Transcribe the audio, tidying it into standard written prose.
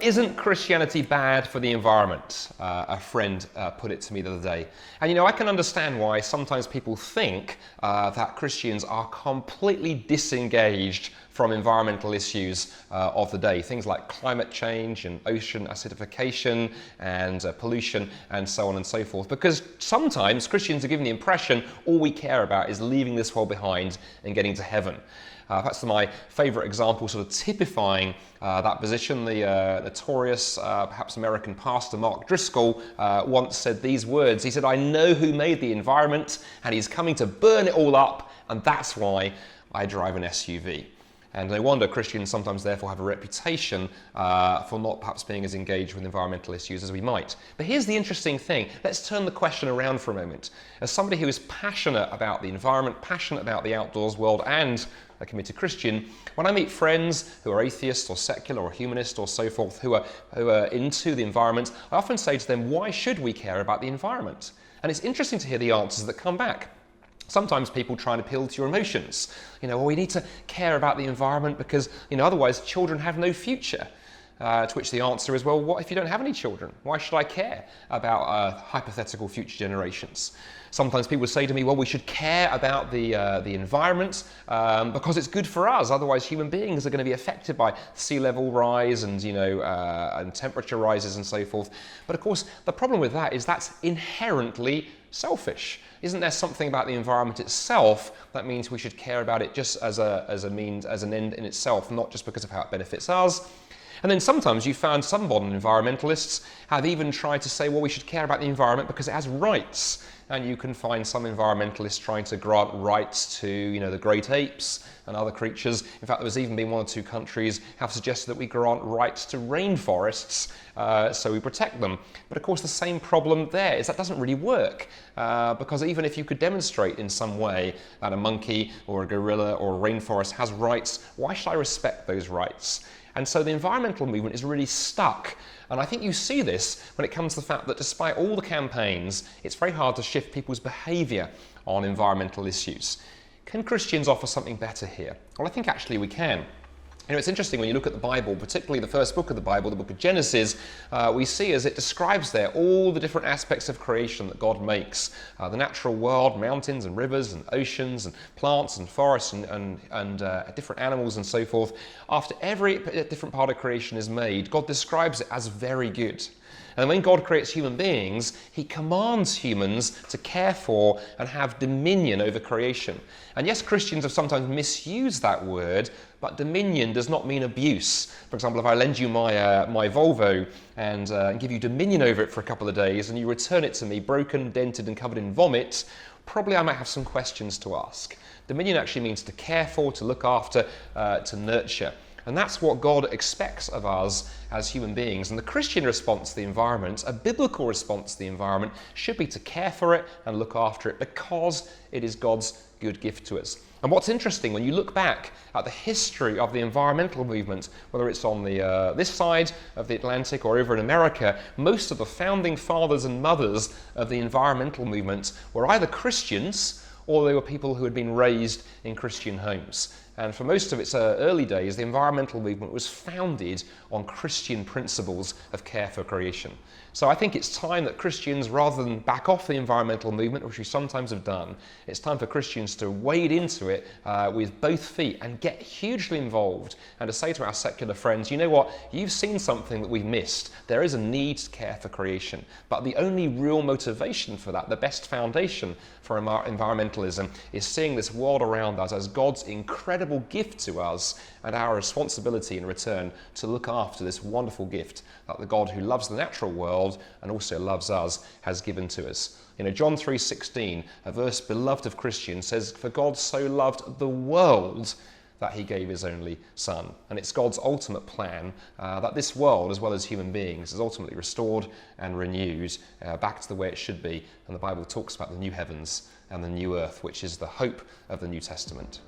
isn't Christianity bad for the environment? A friend put it to me the other day. And I can understand why sometimes people think that Christians are completely disengaged from environmental issues of the day. Things like climate change and ocean acidification and pollution and so on and so forth. Because sometimes Christians are given the impression all we care about is leaving this world behind and getting to heaven. That's my favourite example, sort of typifying that position. The notorious, perhaps American pastor Mark Driscoll once said these words. He said, "I know who made the environment and he's coming to burn it all up, and that's why I drive an SUV." And no wonder Christians sometimes therefore have a reputation for not perhaps being as engaged with environmental issues as we might. But here's the interesting thing. Let's turn the question around for a moment. As somebody who is passionate about the environment, passionate about the outdoors world, and a committed Christian, when I meet friends who are atheists or secular or humanist or so forth, who are into the environment, I often say to them, why should we care about the environment? And it's interesting to hear the answers that come back. Sometimes people try and appeal to your emotions. Well, we need to care about the environment because, otherwise children have no future. To which the answer is, well, what if you don't have any children? Why should I care about hypothetical future generations? Sometimes people say to me, well, we should care about the environment because it's good for us. Otherwise, human beings are going to be affected by sea level rise and, and temperature rises and so forth. But of course, the problem with that is that's inherently selfish. Isn't there something about the environment itself that means we should care about it just as an end in itself, not just because of how it benefits us? And then sometimes you found some modern environmentalists have even tried to say, well, we should care about the environment because it has rights. And you can find some environmentalists trying to grant rights to, the great apes and other creatures. In fact, there's even been one or two countries have suggested that we grant rights to rainforests, so we protect them. But of course, the same problem there is that doesn't really work, because even if you could demonstrate in some way that a monkey or a gorilla or a rainforest has rights, why should I respect those rights? And so the environmental movement is really stuck. And I think you see this when it comes to the fact that despite all the campaigns, it's very hard to shift people's behaviour on environmental issues. Can Christians offer something better here? Well, I think actually we can. It's interesting when you look at the Bible, particularly the first book of the Bible, the book of Genesis, we see as it describes there all the different aspects of creation that God makes. The natural world, mountains and rivers and oceans and plants and forests and different animals and so forth. After every different part of creation is made, God describes it as very good. And when God creates human beings, he commands humans to care for and have dominion over creation. And yes, Christians have sometimes misused that word, but dominion does not mean abuse. For example, if I lend you my Volvo and give you dominion over it for a couple of days and you return it to me broken, dented and covered in vomit, probably I might have some questions to ask. Dominion actually means to care for, to look after, to nurture. And that's what God expects of us as human beings. And the Christian response to the environment, a biblical response to the environment, should be to care for it and look after it because it is God's good gift to us. And what's interesting, when you look back at the history of the environmental movement, whether it's on this side of the Atlantic or over in America, most of the founding fathers and mothers of the environmental movement were either Christians or they were people who had been raised in Christian homes. And for most of its early days, the environmental movement was founded on Christian principles of care for creation. So I think it's time that Christians, rather than back off the environmental movement, which we sometimes have done, it's time for Christians to wade into it with both feet and get hugely involved and to say to our secular friends, you know what, you've seen something that we've missed. There is a need to care for creation. But the only real motivation for that, the best foundation for environmentalism, is seeing this world around us as God's incredible gift to us and our responsibility in return to look after this wonderful gift that the God who loves the natural world and also loves us has given to us. John 3:16, a verse beloved of Christians, says, "For God so loved the world that he gave his only son." And it's God's ultimate plan that this world, as well as human beings, is ultimately restored and renewed back to the way it should be. And the Bible talks about the new heavens and the new earth, which is the hope of the New Testament.